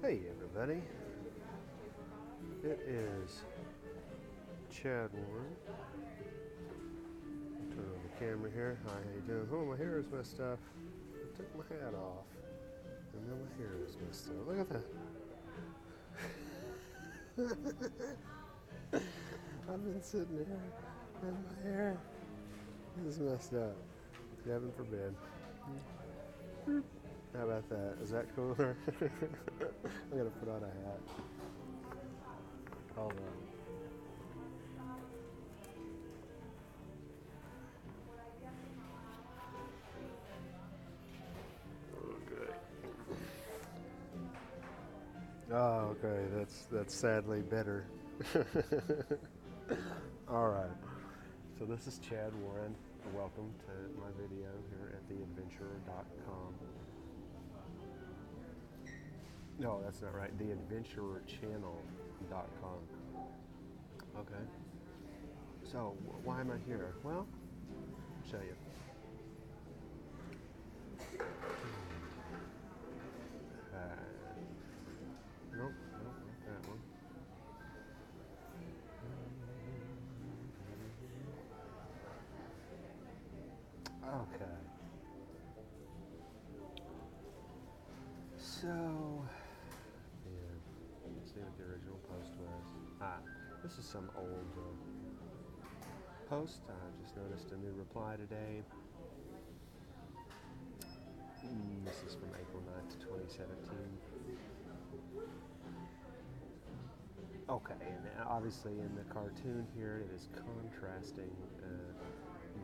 Hey everybody, it is Chad Warren. Turn on the camera here. Hi, how you doing? Oh, my hair is messed up. I took my hat off, and now my hair is messed up. Look at that. I've been sitting here, and my hair is messed up. Heaven forbid. How about that? Is that cooler? I'm gonna put on a hat. Hold on. Okay. Oh, okay. That's sadly better. All right. So this is Chad Warren. Welcome to my video here at theadventurer.com. No, that's not right. Theadventurerchannel.com. Okay. So why am I here? Well, I'll show you. Nope, not that one. Okay. So, yeah, let's see what the original post was. This is some old post. I just noticed a new reply today. This is from April 9th, 2017. Okay, and obviously in the cartoon here it is contrasting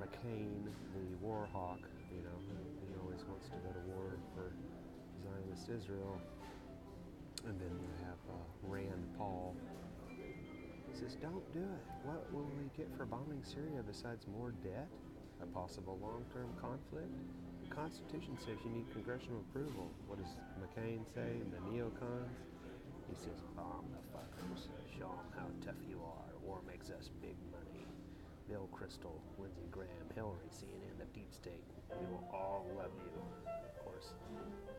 McCain, the war hawk, he always wants to go to war for Zionist Israel. And then you have Rand Paul. He says, don't do it. What will we get for bombing Syria besides more debt? A possible long-term conflict? The Constitution says you need congressional approval. What does McCain say in the neocons? He says, bomb the fuckers. Show them how tough you are. War makes us big money. Bill Kristol, Lindsey Graham, Hillary, CNN, the deep state. We will all love you. Of course,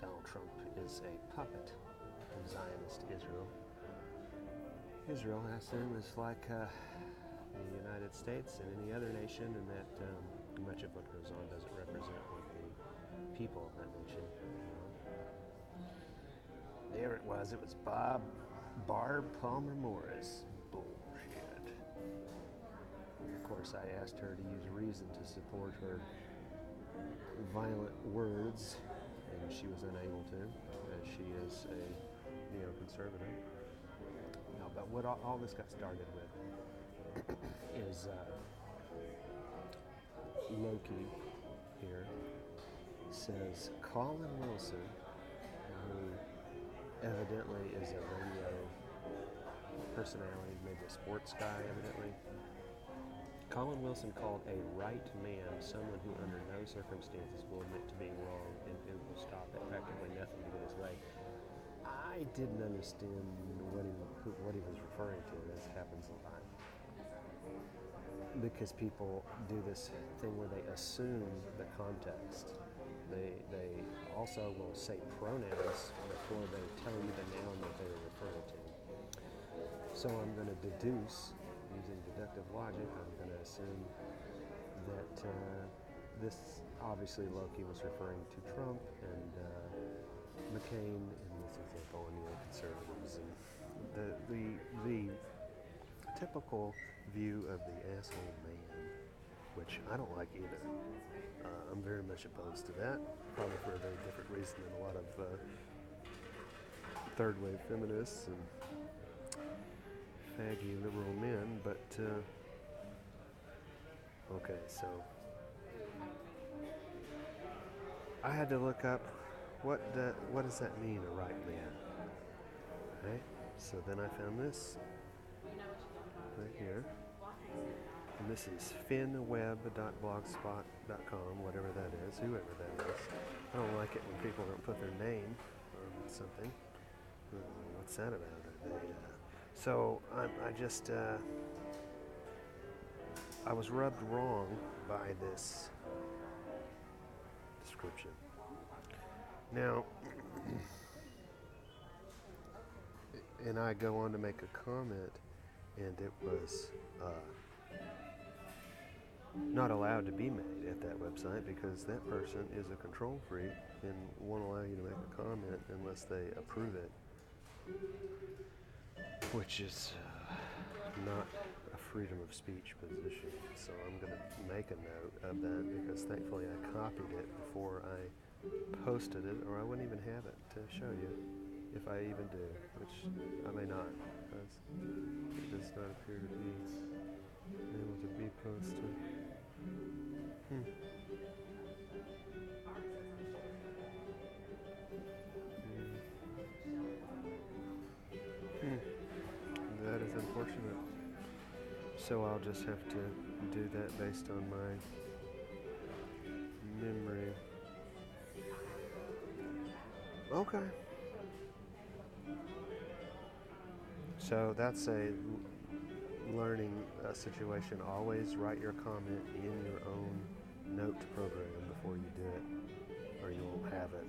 Donald Trump is a puppet of Zionist Israel. Israel, I assume, is like the United States and any other nation, and that much of what goes on doesn't represent what the people of that nation. There it was. It was Barb Palmer Morris. Bullshit. Of course, I asked her to use reason to support her violent words, and she was unable to, as she is a neoconservative. No, but what all this got started with is Loki here says Colin Wilson, who evidently is a radio personality, maybe a sports guy evidently. Colin Wilson called a right man someone who under no circumstances will admit to being wrong and who will stop at practically nothing to get his way. I didn't understand what he was referring to. This happens a lot. Because people do this thing where they assume the context. They also will say pronouns before they tell you the noun that they are referring to. So I'm going to deduce, using deductive logic, I'm going to assume that this, obviously Loki was referring to Trump and McCain in this example, and neoconservatives, and the typical view of the asshole man, which I don't like either. I'm very much opposed to that, probably for a very different reason than a lot of third-wave feminists and faggy liberal men, but okay, so I had to look up what does that mean, a right man? Right? So then I found this right here. And this is finnweb.blogspot.com, whatever that is, whoever that is. I don't like it when people don't put their name on something. What's that about? So I was rubbed wrong by this description. Now, and I go on to make a comment, and it was not allowed to be made at that website because that person is a control freak and won't allow you to make a comment unless they approve it, which is not a freedom of speech position. So I'm going to make a note of that because thankfully I copied it before I posted it, or I wouldn't even have it to show you if I even do, which I may not, because it does not appear to be able to be posted. That is unfortunate. So I'll just have to do that based on my memory. Okay. So that's a learning situation. Always write your comment in your own note program before you do it, or you won't have it.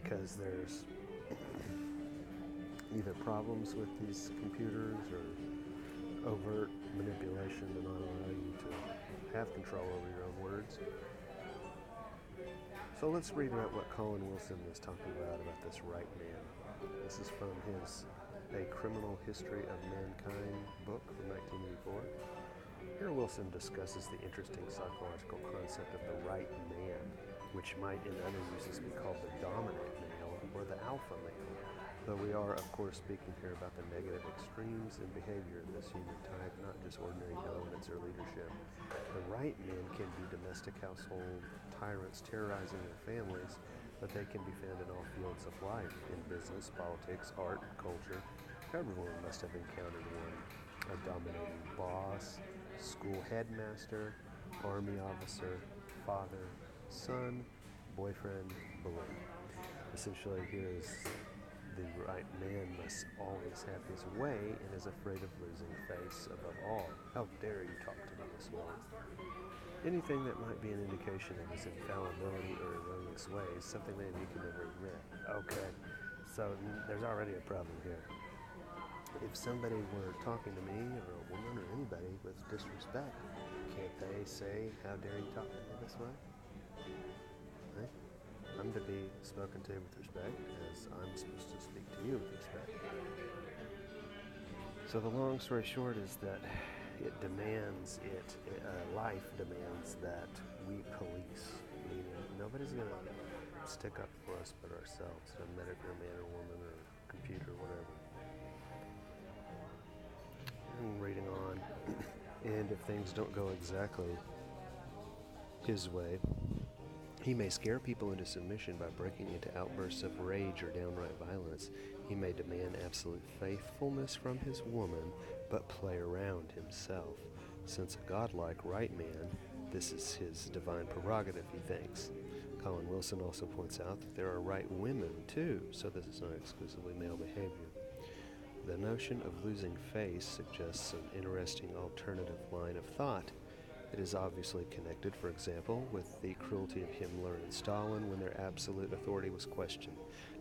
Because there's either problems with these computers or overt manipulation to not allow you to have control over your own words. So let's read about what Colin Wilson was talking about this right man. This is from his A Criminal History of Mankind book from 1984. Here Wilson discusses the interesting psychological concept of the right man, which might in other uses be called the dominant male or the alpha male, though we are of course speaking here about the negative extremes in behavior of this human type, not just ordinary dominance or leadership. The right men can be domestic household tyrants terrorizing their families, but they can be found in all fields of life, in business, politics, art, culture. Everyone must have encountered one: a dominating boss, school headmaster, army officer, father, son, boyfriend, balloon. Essentially, here is the right man must always have his way and is afraid of losing face above all. How dare you talk to me this way? Anything that might be an indication of his infallibility or erroneous ways, something that he can never admit. Okay, so there's already a problem here. If somebody were talking to me or a woman or anybody with disrespect, can't they say, how dare you talk to me this way? Right? I'm to be spoken to with respect, as I'm supposed to speak to you with respect. So the long story short is that life demands that we police, meaning nobody's going to stick up for us but ourselves, no matter if you're a man or woman or computer or whatever. And reading on, and if things don't go exactly his way, he may scare people into submission by breaking into outbursts of rage or downright violence. He may demand absolute faithfulness from his woman, but play around himself. Since a godlike right man, this is his divine prerogative, he thinks. Colin Wilson also points out that there are right women, too, so this is not exclusively male behavior. The notion of losing face suggests an interesting alternative line of thought. It is obviously connected, for example, with the cruelty of Himmler and Stalin when their absolute authority was questioned.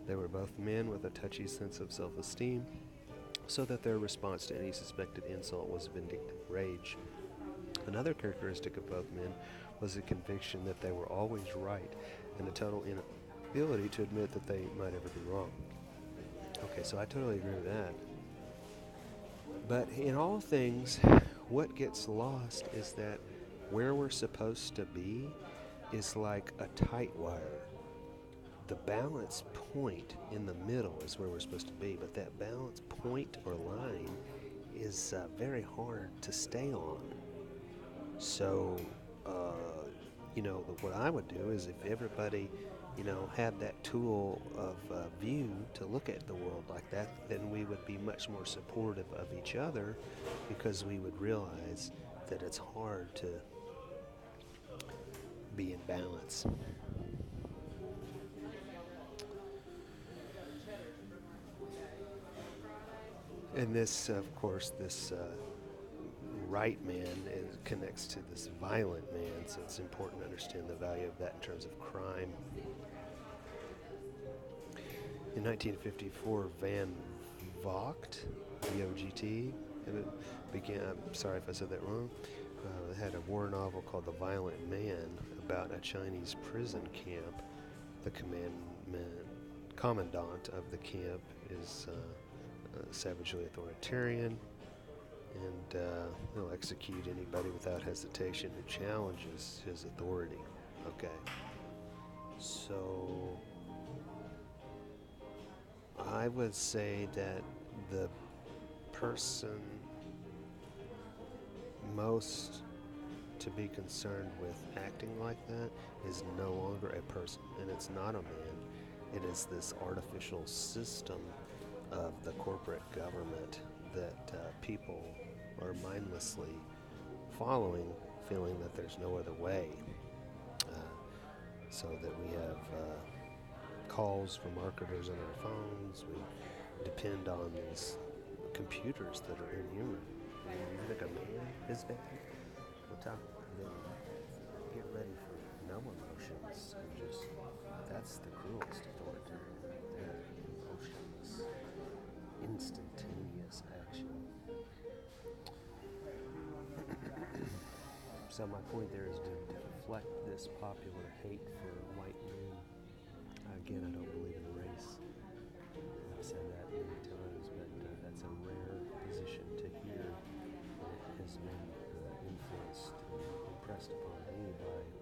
They were both men with a touchy sense of self-esteem, so that their response to any suspected insult was vindictive rage. Another characteristic of both men was the conviction that they were always right and the total inability to admit that they might ever be wrong. Okay, so I totally agree with that. But in all things, what gets lost is that where we're supposed to be is like a tight wire. The balance point in the middle is where we're supposed to be, but that balance point or line is very hard to stay on. So, what I would do is if everybody, had that tool of view to look at the world like that, then we would be much more supportive of each other because we would realize that it's hard to be in balance. And this, of course, this right man connects to this violent man, so it's important to understand the value of that in terms of crime. In 1954, Van Vogt, V-O-G-T. And it began, I'm sorry if I said that wrong. It had a war novel called The Violent Man about a Chinese prison camp. The commandant of the camp is savagely authoritarian, and he'll execute anybody without hesitation who challenges his authority. Okay. So I would say that the person most to be concerned with acting like that is no longer a person, and it's not a man. It is this artificial system of the corporate government that people are mindlessly following, feeling that there's no other way. So that we have calls from marketers on our phones. We depend on these computers that are inhuman. You think a man is bad? We'll talk. Then get ready for no emotions. And just that's the cruelest authoritarian. Their emotions, instantaneous action. So my point there is to deflect this popular hate for white men. Again, I don't believe in race. I've said that many times, but that's a rare position to hear. It has been influenced and impressed upon me by a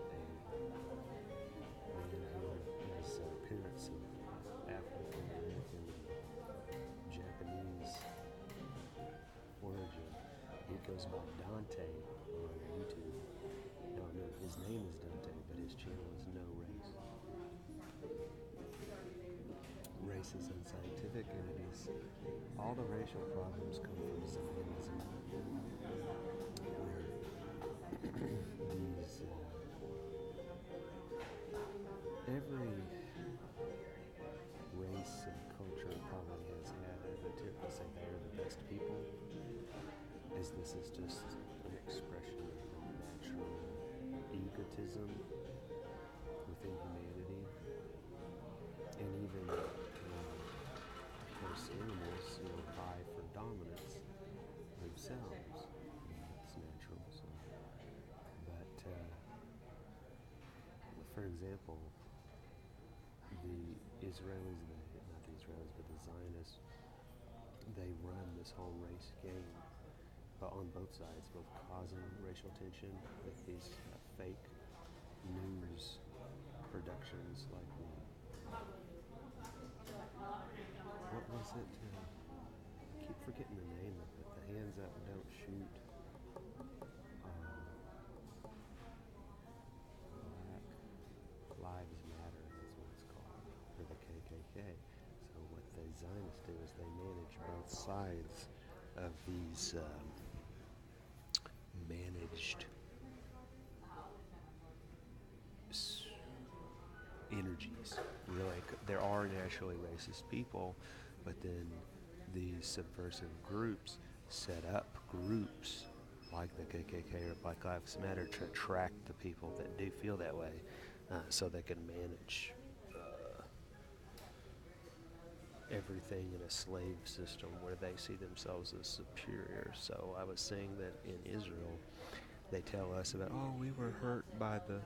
man who has parents of African American and Japanese origin. He goes by Dante on YouTube. No, his name is Dante, but his channel is No Race. Race is unscientific, and it is all the racial problems come from Zionism, where these every race and culture probably has had the tip to say they're the best people. As this is just an expression of the natural egotism within humanity, and even of course animals vie for dominance themselves. It's natural. So, but for example, the Israelis, not the Israelis, but the Zionists, they run this whole race game. On both sides, both causing racial tension with these fake news productions like what was it? I keep forgetting the name of it. The Hands Up, Don't Shoot. Black Lives Matter, that's what it's called, or the KKK. So what the Zionists do is they manage both sides of these managed energies. There are naturally racist people, but then these subversive groups set up groups like the KKK or Black Lives Matter to attract the people that do feel that way, so they can manage everything in a slave system where they see themselves as superior. So I was saying that in Israel, they tell us about, we were hurt by the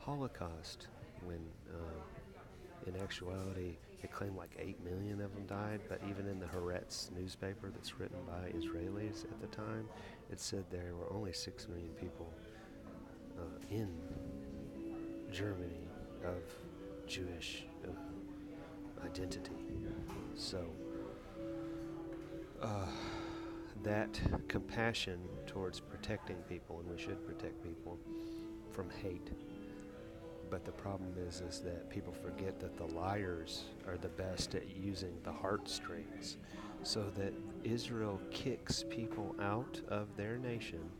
Holocaust, when in actuality they claim like 8 million of them died, but even in the Haaretz newspaper that's written by Israelis at the time, it said there were only 6 million people in Germany of Jewish identity. So that compassion towards protecting people, and we should protect people from hate. But the problem is that people forget that the liars are the best at using the heartstrings, so that Israel kicks people out of their nation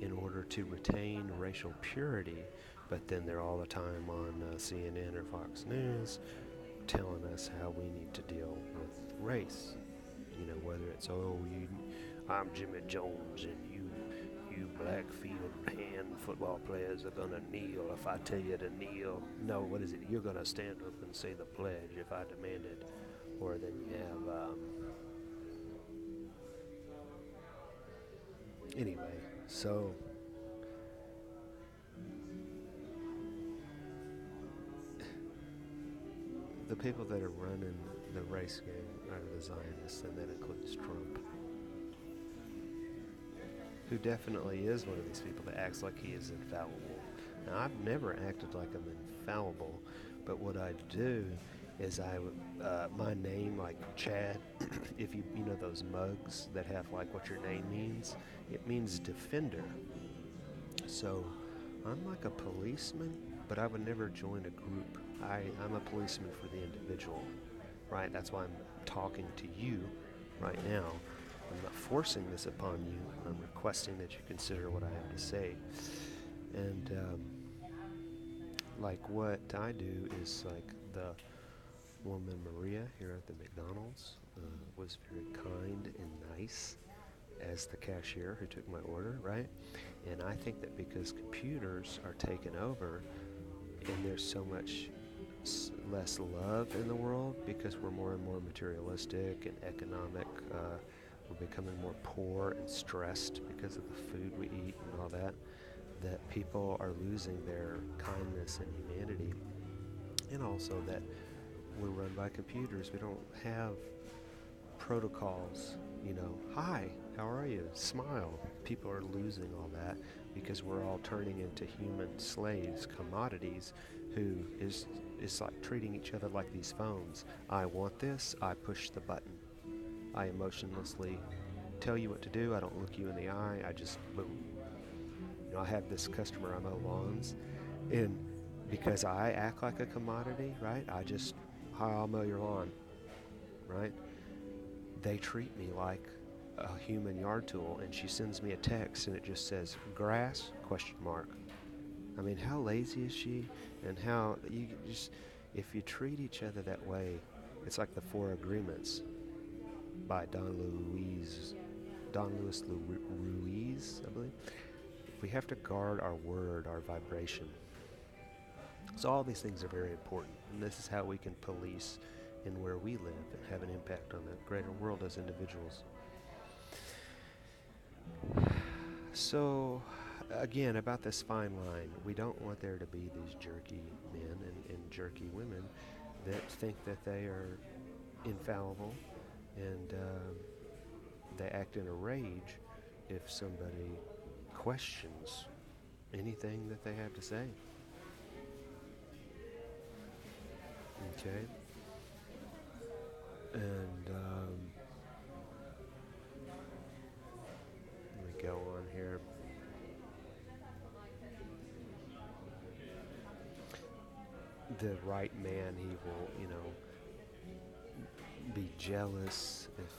in order to retain racial purity, but then they're all the time on CNN or Fox News telling us how we need to deal with race. Whether it's I'm Jimmy Jones and you you Blackfield hand football players are going to kneel if I tell you to kneel. No, what is it? You're going to stand up and say the pledge if I demand it. Or then you have, anyway, so the people that are running the race game are the Zionists, and that includes Trump, who definitely is one of these people that acts like he is infallible. Now, I've never acted like I'm infallible, but what I do is my name, like Chad, if you know those mugs that have like what your name means, it means defender. So I'm like a policeman, but I would never join a group. I'm a policeman for the individual, right? That's why I'm talking to you right now. I'm not forcing this upon you. I'm requesting that you consider what I have to say. And like what I do is like the woman Maria here at the McDonald's was very kind and nice as the cashier who took my order, right? And I think that because computers are taken over and there's so much less love in the world because we're more and more materialistic and economic, we're becoming more poor and stressed because of the food we eat and all that, that people are losing their kindness and humanity. And also that we're run by computers. We don't have protocols, hi, how are you? Smile. People are losing all that because we're all turning into human slaves, commodities, who is like treating each other like these phones. I want this, I push the button. I emotionlessly tell you what to do. I don't look you in the eye. I just boom. I have this customer, I mow lawns, and because I act like a commodity, right? Hi, I'll mow your lawn, right? They treat me like a human yard tool, and she sends me a text and it just says grass question mark. I mean, how lazy is she? And how you just, if you treat each other that way, it's like the Four Agreements by Don Luis Ruiz, I believe. We have to guard our word, our vibration. So all these things are very important, and this is how we can police in where we live and have an impact on the greater world as individuals. So, again, about this fine line, we don't want there to be these jerky men and jerky women that think that they are infallible, and they act in a rage if somebody questions anything that they have to say. Okay? And let me go on here. The right man, he will, be jealous if...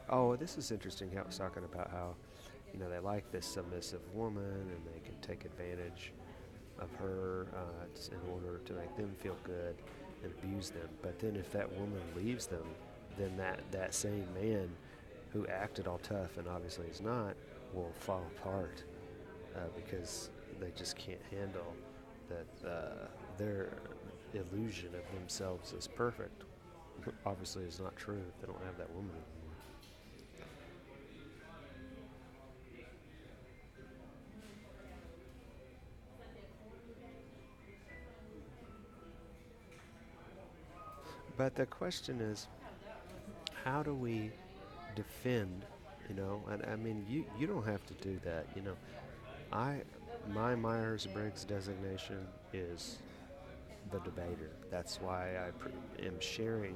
Oh, this is interesting how it's talking about how, they like this submissive woman and they can take advantage of her in order to make them feel good and abuse them. But then if that woman leaves them, then that same man who acted all tough and obviously is not will fall apart because they just can't handle that their illusion of themselves as perfect obviously is not true if they don't have that woman anymore. But the question is, how do we defend, and I mean, you don't have to do that, my Myers-Briggs designation is the debater. That's why I am sharing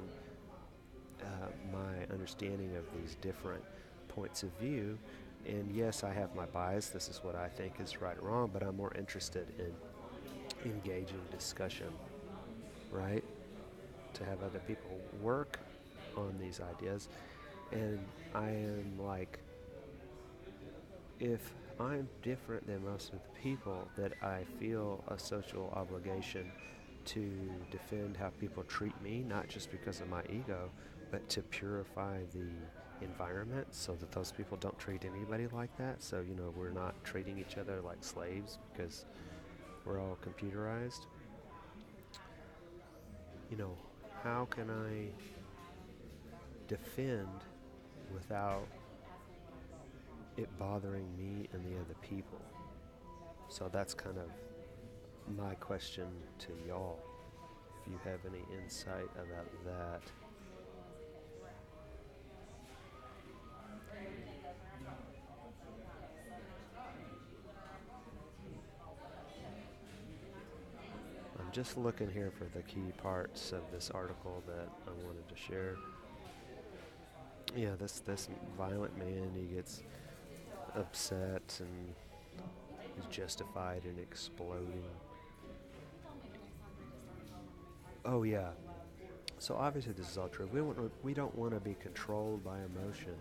my understanding of these different points of view. And yes, I have my bias. This is what I think is right or wrong, but I'm more interested in engaging discussion, right? To have other people work on these ideas. And I am like, if I'm different than most of the people, that I feel a social obligation to defend how people treat me, not just because of my ego, but to purify the environment so that those people don't treat anybody like that. So, we're not treating each other like slaves because we're all computerized. You know, how can I defend without it bothering me and the other people? So that's kind of my question to y'all. If you have any insight about that. I'm just looking here for the key parts of this article that I wanted to share. Yeah, this violent man, he gets upset and is justified in exploding. Oh yeah. So obviously this is all true. We don't want to be controlled by emotion,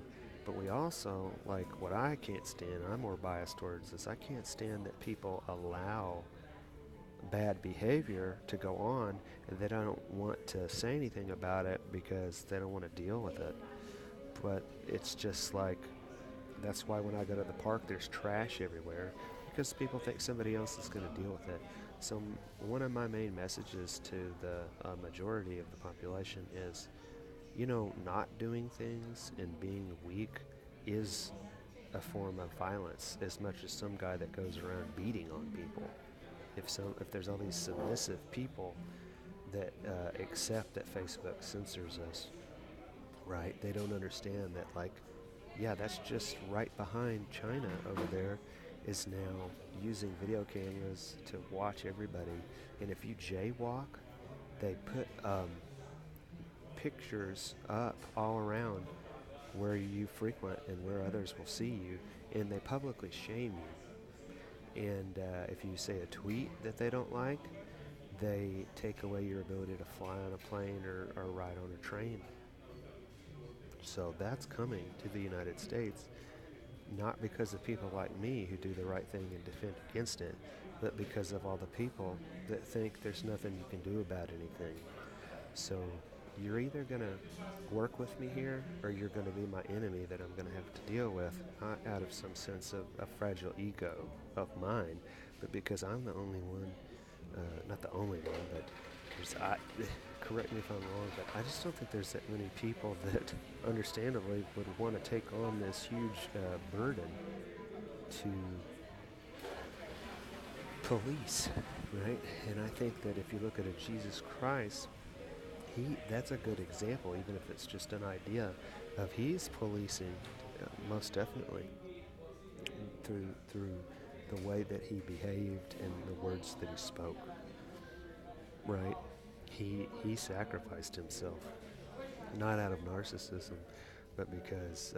but we also like what I can't stand. I'm more biased towards this. I can't stand that people allow bad behavior to go on and they don't want to say anything about it because they don't want to deal with it. But it's just like that's why when I go to the park, there's trash everywhere because people think somebody else is going to deal with it. So, one of my main messages to the majority of the population is, not doing things and being weak is a form of violence as much as some guy that goes around beating on people. If there's all these submissive people that accept that Facebook censors us, right? They don't understand that, like, yeah, that's just right behind China over there is now using video cameras to watch everybody. And if you jaywalk, they put pictures up all around where you frequent and where others will see you, and they publicly shame you. And if you say a tweet that they don't like, they take away your ability to fly on a plane or ride on a train. So that's coming to the United States, not because of people like me who do the right thing and defend against it, but because of all the people that think there's nothing you can do about anything. So you're either going to work with me here or you're going to be my enemy that I'm going to have to deal with, not out of some sense of a fragile ego of mine, but because I'm the only one, not the only one, but correct me if I'm wrong, but I just don't think there's that many people that understandably would want to take on this huge burden to police, right? And I think that if you look at a Jesus Christ, that's a good example, even if it's just an idea of he's policing most definitely through the way that he behaved and the words that he spoke, right? He sacrificed himself, not out of narcissism, but because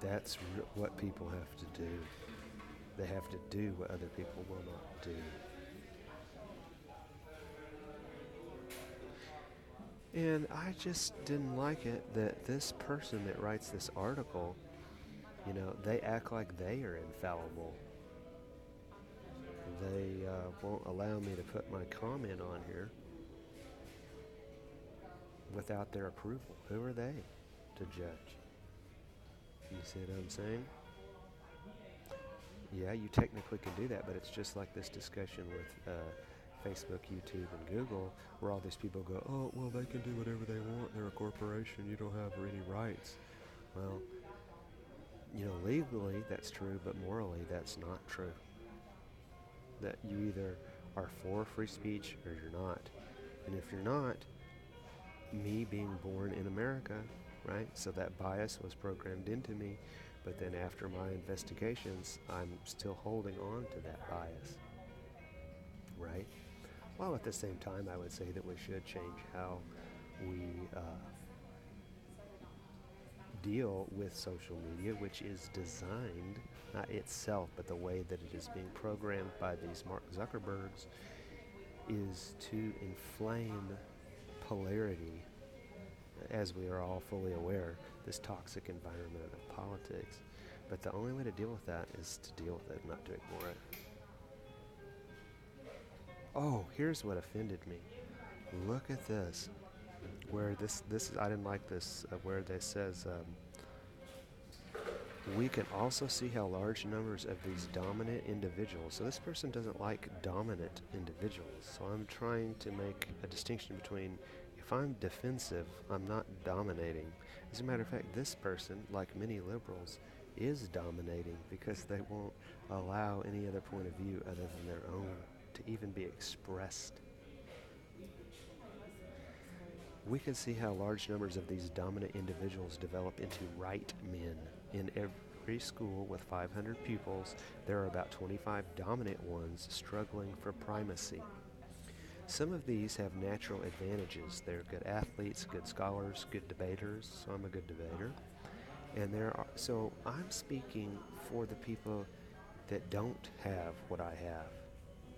that's what people have to do. They have to do what other people will not do. And I just didn't like it that this person that writes this article, they act like they are infallible. They won't allow me to put my comment on here without their approval. Who are they to judge? You see what I'm saying? Yeah, you technically can do that, but it's just like this discussion with Facebook, YouTube, and Google, where all these people go, oh, well, they can do whatever they want. They're a corporation. You don't have any rights. Well, legally that's true, but morally that's not true. That you either are for free speech or you're not. And if you're not, me being born in America, right? So that bias was programmed into me, but then after my investigations, I'm still holding on to that bias, right? While at the same time, I would say that we should change how we deal with social media, which is designed, not itself, but the way that it is being programmed by these Mark Zuckerbergs, is to inflame polarity, as we are all fully aware, this toxic environment of politics. But the only way to deal with that is to deal with it, not to ignore it. Oh, here's what offended me. Look at this. where this I didn't like this where they says we can also see how large numbers of these dominant individuals. So this person doesn't like dominant individuals. So I'm trying to make a distinction between if I'm defensive, I'm not dominating. As a matter of fact, this person, like many liberals, is dominating because they won't allow any other point of view other than their own to even be expressed. We can see how large numbers of these dominant individuals develop into right men. In every school with 500 pupils, there are about 25 dominant ones struggling for primacy. Some of these have natural advantages. They're good athletes, good scholars, good debaters. So I'm a good debater. And so I'm speaking for the people that don't have what I have.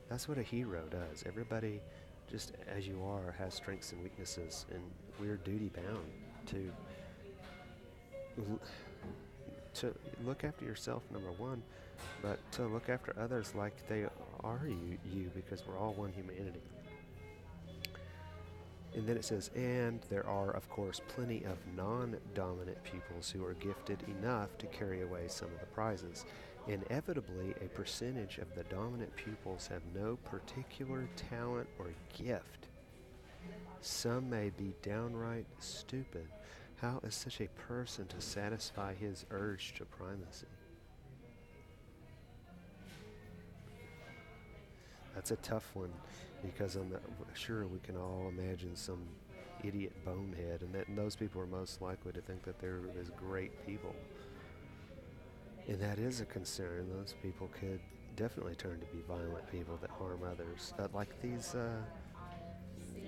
That's what a hero does. Everybody, just as you are, has strengths and weaknesses, and we're duty bound to to look after yourself, number one, but to look after others like they are you because we're all one humanity. And then it says, and there are, of course, plenty of non-dominant pupils who are gifted enough to carry away some of the prizes. Inevitably, a percentage of the dominant pupils have no particular talent or gift. Some may be downright stupid. How is such a person to satisfy his urge to primacy? That's a tough one because I'm sure we can all imagine some idiot bonehead, and those people are most likely to think that they're as great people. And that is a concern. Those people could definitely turn to be violent people that harm others. Like these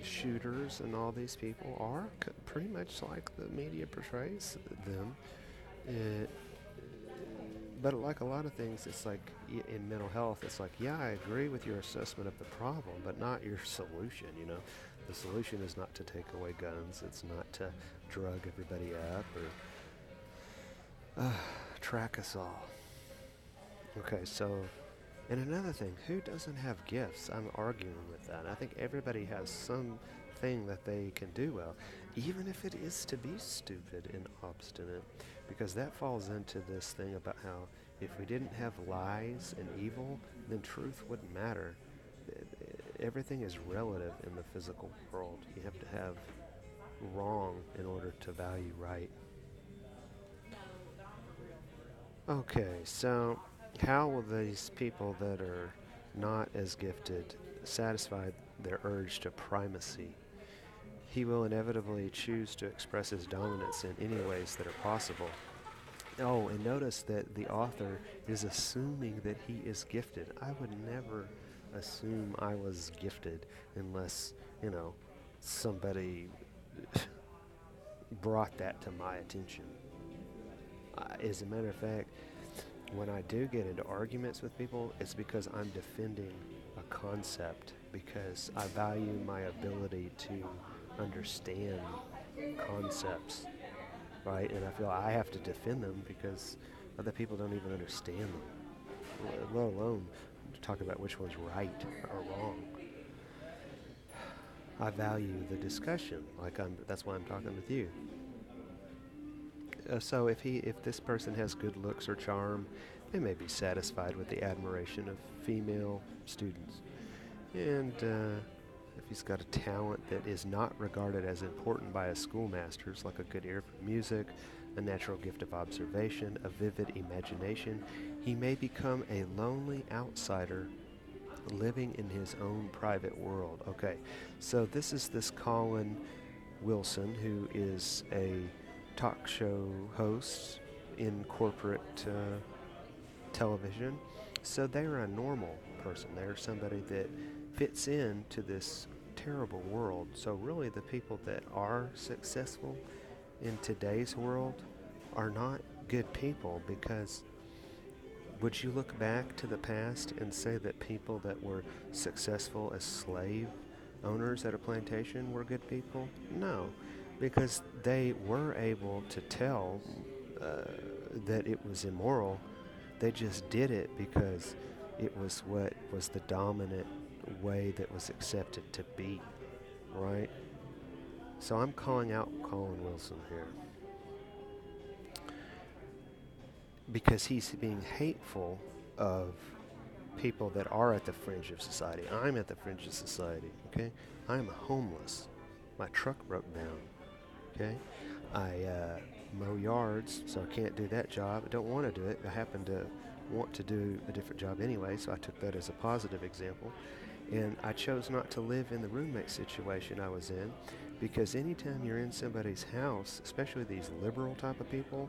shooters and all these people are pretty much like the media portrays them. But like a lot of things, it's like in mental health, it's like, yeah, I agree with your assessment of the problem, but not your solution, you know. The solution is not to take away guns. It's not to drug everybody up or track us all. Okay, so, and another thing, who doesn't have gifts? I'm arguing with that. I think everybody has something that they can do well, even if it is to be stupid and obstinate, because that falls into this thing about how if we didn't have lies and evil, then truth wouldn't matter. Everything is relative in the physical world. You have to have wrong in order to value right. Okay, so how will these people that are not as gifted satisfy their urge to primacy? He will inevitably choose to express his dominance in any ways that are possible. Oh, and notice that the author is assuming that he is gifted. I would never assume I was gifted unless, somebody brought that to my attention. As a matter of fact, when I do get into arguments with people, it's because I'm defending a concept, because I value my ability to understand concepts, right? And I feel I have to defend them because other people don't even understand them, let alone talk about which one's right or wrong. I value the discussion, that's why I'm talking with you. So if this person has good looks or charm, they may be satisfied with the admiration of female students. And if he's got a talent that is not regarded as important by his schoolmasters, like a good ear for music, a natural gift of observation, a vivid imagination, he may become a lonely outsider living in his own private world. Okay, so this is this Colin Wilson, who is a talk show host in corporate television. So they're a normal person. They're somebody that fits into this terrible world. So really the people that are successful in today's world are not good people, because would you look back to the past and say that people that were successful as slave owners at a plantation were good people? No, because they were able to tell that it was immoral. They just did it because it was what was the dominant way that was accepted to be, right? So I'm calling out Colin Wilson here because he's being hateful of people that are at the fringe of society. I'm at the fringe of society, okay? I'm homeless. My truck broke down, okay? I mow yards, so I can't do that job. I don't want to do it. I happen to want to do a different job anyway, so I took that as a positive example. And I chose not to live in the roommate situation I was in because anytime you're in somebody's house, especially these liberal type of people,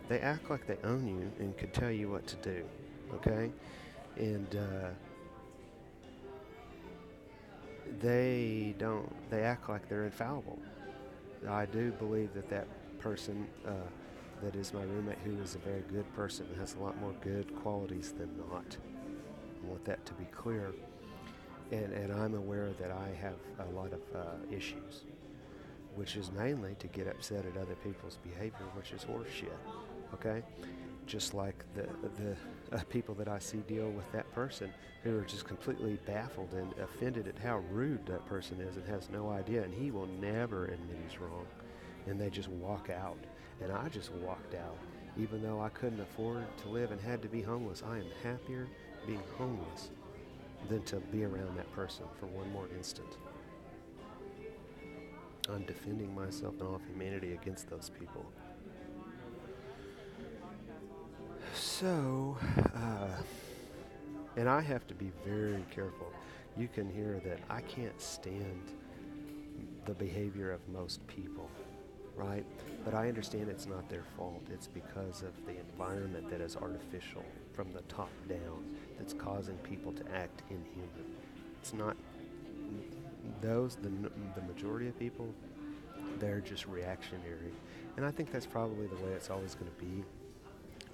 they act like they own you and could tell you what to do, okay? And they act like they're infallible. I do believe that that person that is my roommate, who is a very good person, has a lot more good qualities than not. I want that to be clear. And I'm aware that I have a lot of issues, which is mainly to get upset at other people's behavior, which is horseshit. Okay? Just like the people that I see deal with that person who are just completely baffled and offended at how rude that person is and has no idea, and he will never admit he's wrong. And they just walk out. And I just walked out. Even though I couldn't afford to live and had to be homeless, I am happier being homeless than to be around that person for one more instant. I'm defending myself and all of humanity against those people. So, and I have to be very careful. You can hear that I can't stand the behavior of most people, right? But I understand it's not their fault. It's because of the environment that is artificial from the top down that's causing people to act inhuman. It's not the majority of people, they're just reactionary. And I think that's probably the way it's always going to be.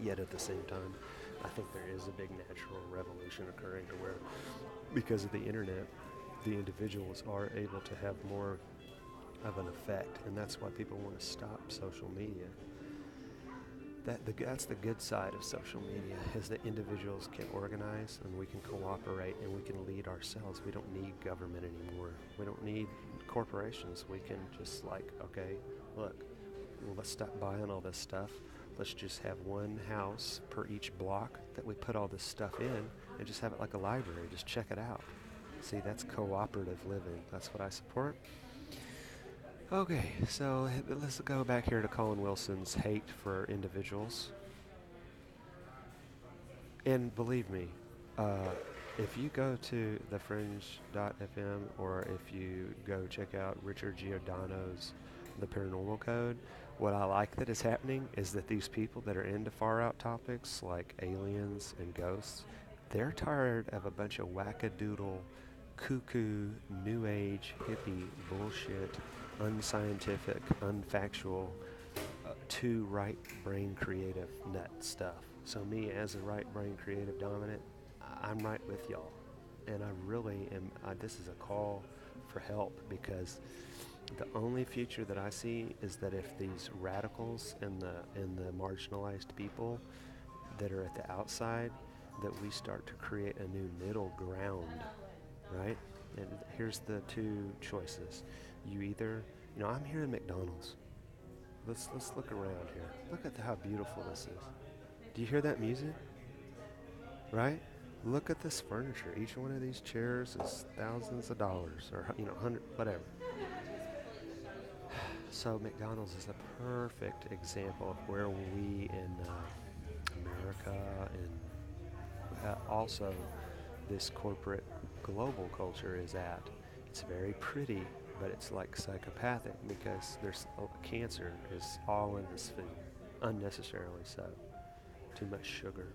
Yet at the same time, I think there is a big natural revolution occurring to where, because of the internet, the individuals are able to have more of an effect, and that's why people want to stop social media. That's the good side of social media, is that individuals can organize and we can cooperate and we can lead ourselves. We don't need government anymore. We don't need corporations. We can just okay, look, well, let's stop buying all this stuff. Let's just have one house per each block that we put all this stuff in and just have it like a library. Just check it out. See, that's cooperative living. That's what I support. Okay, so let's go back here to Colin Wilson's hate for individuals. And believe me, if you go to thefringe.fm or if you go check out Richard Giordano's The Paranormal Code, what I like that is happening is that these people that are into far out topics like aliens and ghosts, they're tired of a bunch of wackadoodle, cuckoo, new age, hippie bullshit, unscientific, unfactual, too right brain creative nut stuff. So me as a right brain creative dominant, I'm right with y'all. And I really am, this is a call for help, because the only future that I see is that if these radicals and the marginalized people that are at the outside, that we start to create a new middle ground, right? And here's the two choices. You either, I'm here in McDonald's. Let's look around here. Look at how beautiful this is. Do you hear that music? Right? Look at this furniture. Each one of these chairs is thousands of dollars, or hundred, whatever. So McDonald's is a perfect example of where we in America and also this corporate global culture is at. It's very pretty, but it's like psychopathic, because there's cancer is all in this food, unnecessarily so. Too much sugar.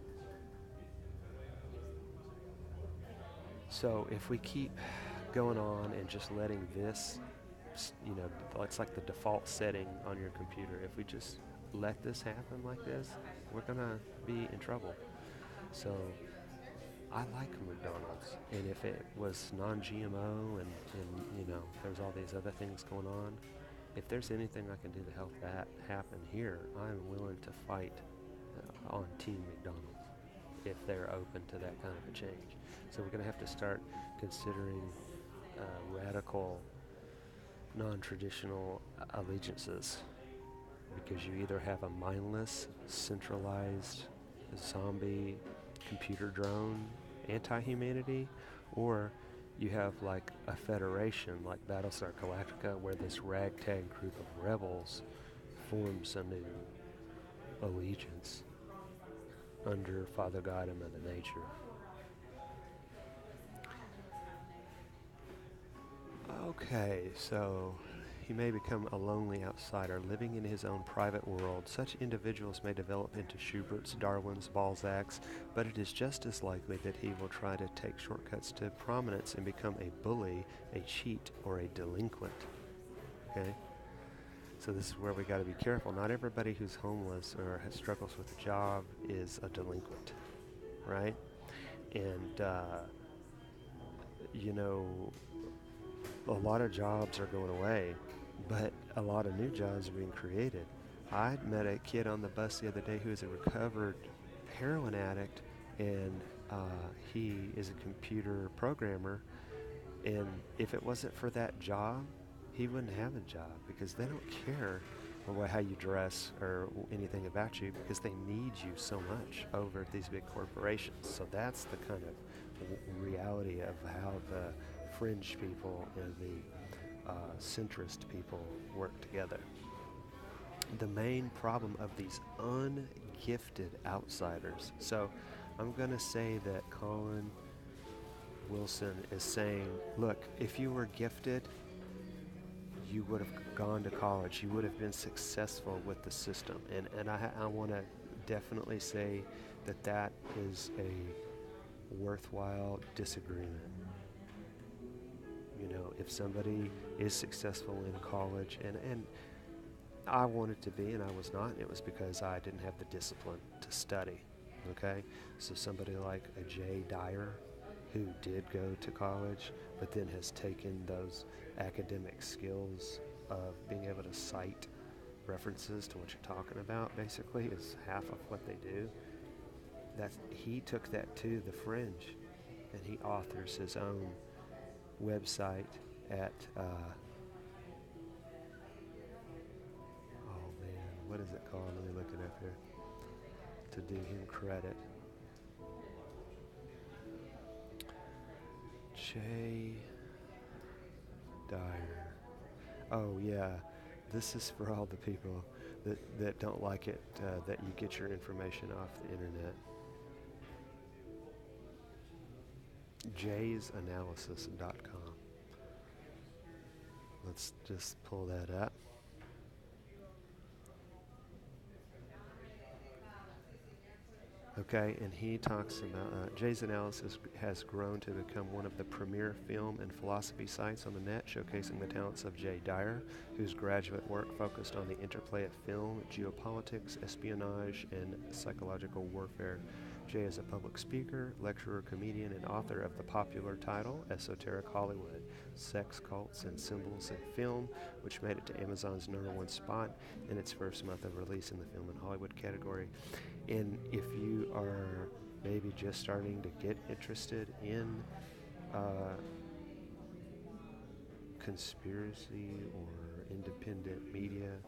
So if we keep going on and just letting this, it's like the default setting on your computer. If we just let this happen like this, we're gonna be in trouble. So I like McDonald's, and if it was non-GMO and there's all these other things going on, if there's anything I can do to help that happen here, I'm willing to fight on Team McDonald's if they're open to that kind of a change. So we're going to have to start considering radical non-traditional allegiances, because you either have a mindless, centralized, zombie, computer drone anti-humanity, or you have like a federation like Battlestar Galactica, where this ragtag group of rebels forms a new allegiance under Father God and Mother Nature. Okay, so he may become a lonely outsider, living in his own private world. Such individuals may develop into Schubert's, Darwin's, Balzac's, but it is just as likely that he will try to take shortcuts to prominence and become a bully, a cheat, or a delinquent. Okay? So this is where we got to be careful. Not everybody who's homeless or struggles with a job is a delinquent, right? And, you know, a lot of jobs are going away, but a lot of new jobs are being created. I met a kid on the bus the other day who is a recovered heroin addict, and he is a computer programmer. And if it wasn't for that job, he wouldn't have a job, because they don't care about how you dress or anything about you, because they need you so much over at these big corporations. So that's the kind of reality of how the fringe people and the centrist people work together. The main problem of these ungifted outsiders. So I'm going to say that Colin Wilson is saying, look, if you were gifted, you would have gone to college. You would have been successful with the system. And I want to definitely say that that is a worthwhile disagreement. You know, if somebody is successful in college, and I wanted to be and I was not, it was because I didn't have the discipline to study, okay? So somebody like a Jay Dyer, who did go to college, but then has taken those academic skills of being able to cite references to what you're talking about, basically, is half of what they do. He took that to the fringe, and he authors his own website at, oh man, what is it called? Let me look it up here to do him credit. Jay Dyer. Oh yeah, this is for all the people that don't like it, that you get your information off the internet. jaysanalysis.com. Let's just pull that up. Okay, and he talks about Jay's Analysis has grown to become one of the premier film and philosophy sites on the net, showcasing the talents of Jay Dyer, whose graduate work focused on the interplay of film, geopolitics, espionage, and psychological warfare. Jay is a public speaker, lecturer, comedian, and author of the popular title, Esoteric Hollywood, Sex, Cults, and Symbols in Film, which made it to Amazon's #1 spot in its first month of release in the Film and Hollywood category. And if you are maybe just starting to get interested in conspiracy or independent media,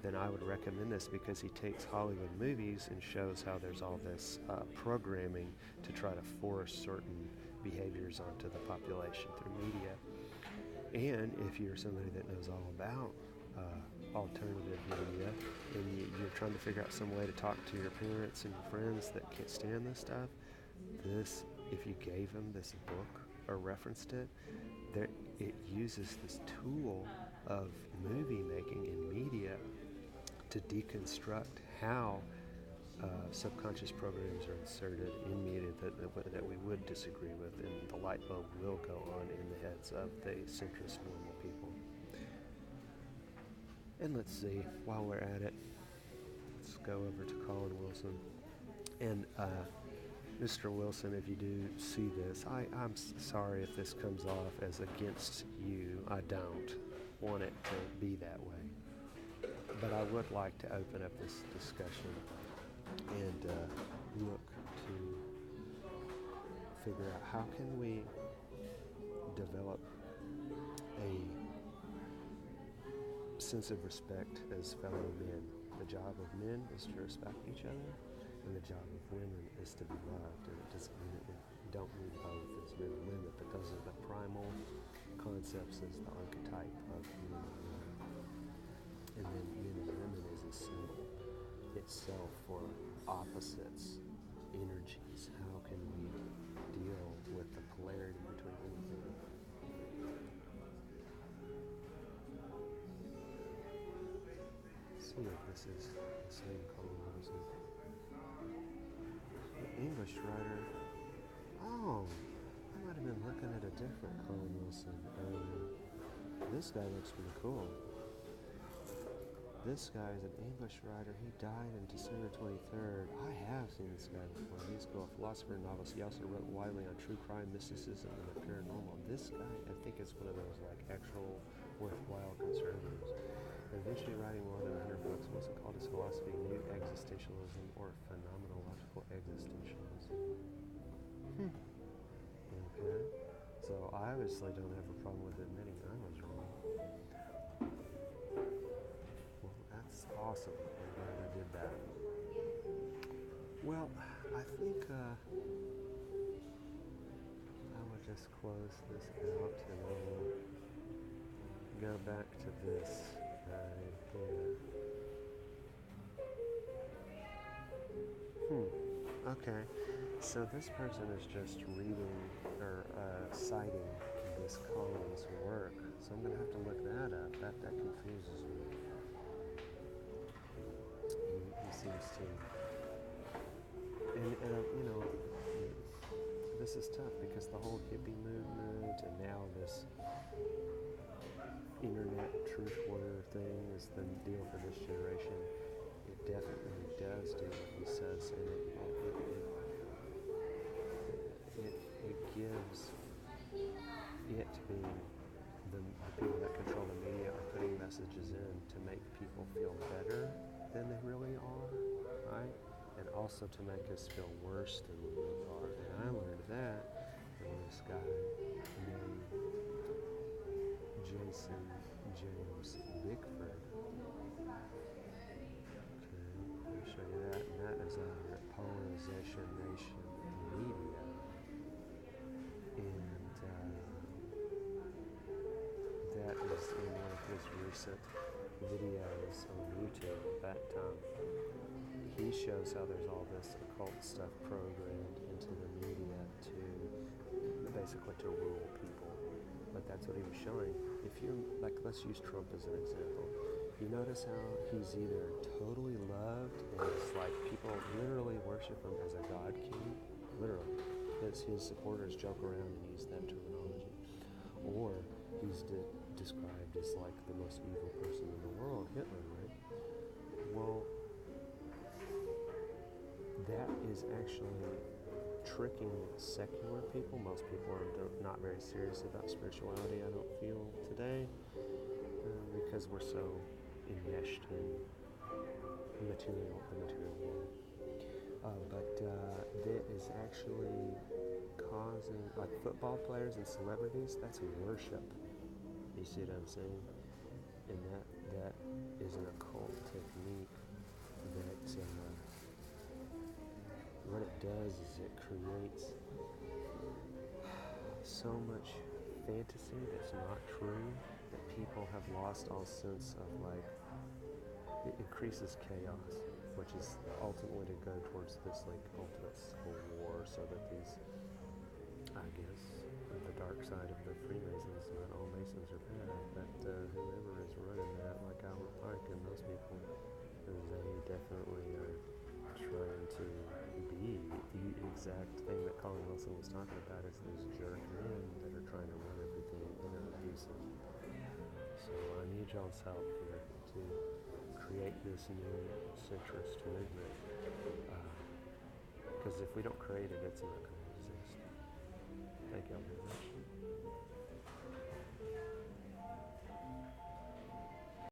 then I would recommend this, because he takes Hollywood movies and shows how there's all this programming to try to force certain behaviors onto the population through media. And if you're somebody that knows all about alternative media, and you're trying to figure out some way to talk to your parents and your friends that can't stand this stuff, if you gave them this book or referenced it, it uses this tool of movie making and media to deconstruct how subconscious programs are inserted in media that we would disagree with, and the light bulb will go on in the heads of the centrist normal people. And let's see, while we're at it, let's go over to Colin Wilson. And Mr. Wilson, if you do see this, I'm sorry if this comes off as against you. I don't want it to be that way. But I would like to open up this discussion and look to figure out how can we develop a sense of respect as fellow men. The job of men is to respect each other, and the job of women is to be loved. And it doesn't mean that you don't need both as men and women, but those are the primal concepts as the archetype of men and women. And then men and women is a symbol itself for opposites, energies. How can we deal with the polarity between anything? See if this is the same Colin Wilson. The English writer. Oh, I might have been looking at a different Colin Wilson earlier. This guy looks pretty cool. This guy is an English writer. He died on December 23rd. I have seen this guy before. He's a philosopher and novelist. He also wrote widely on true crime, mysticism, and the paranormal. This guy, I think, is one of those like actual worthwhile conservatives. Eventually writing more than 100 books, Wilson called his philosophy new existentialism or phenomenological existentialism. Okay. So I obviously don't have a problem with admitting I was wrong. Well, that's awesome. I'm glad I did that. Well, I think I will just close this out and I will go back to this right here. Okay. So this person is just reading or citing this Collins work. So I'm going to have to look that up. That confuses me. He seems to... And you know, this is tough because the whole hippie movement and now this internet truth warrior thing is the deal for this generation. It definitely does do what he says, and it gives it being the people that control the media are putting messages in to make people feel better than they really are, right? And also to make us feel worse than we really are. And I learned that from this guy named Jason James Bickford. Okay, let me show you that. And that is over at Polarization Nation Media. And that is in one of his recent videos on YouTube. That he shows how there's all this occult stuff programmed into the media to basically to rule people. But that's what he was showing. If you like, let's use Trump as an example. You notice how he's either totally loved and it's like people literally worship him as a god king, literally. His supporters joke around and use that terminology. Or he's described as like the most evil person in the world, Hitler, right? Well, that is actually tricking secular people. Most people are not very serious about spirituality, I don't feel, today, because we're so enmeshed in the material world. But that is actually causing, like football players and celebrities, that's worship. You see what I'm saying? And that is an occult technique that what it does is it creates so much fantasy that's not true that people have lost all sense of, like, it increases chaos, which is ultimately to go towards this like ultimate civil war, so that these, I guess, the dark side of the Freemasons, not all Masons are bad, but whoever is running that, like Albert Pike and those people, they definitely are trying to be the exact thing that Colin Wilson was talking about, is these jerk men that are trying to run everything in an abusive. So I need y'all's help here to create this new centrist movement, because if we don't create it, it's not going to exist. Thank y'all very much.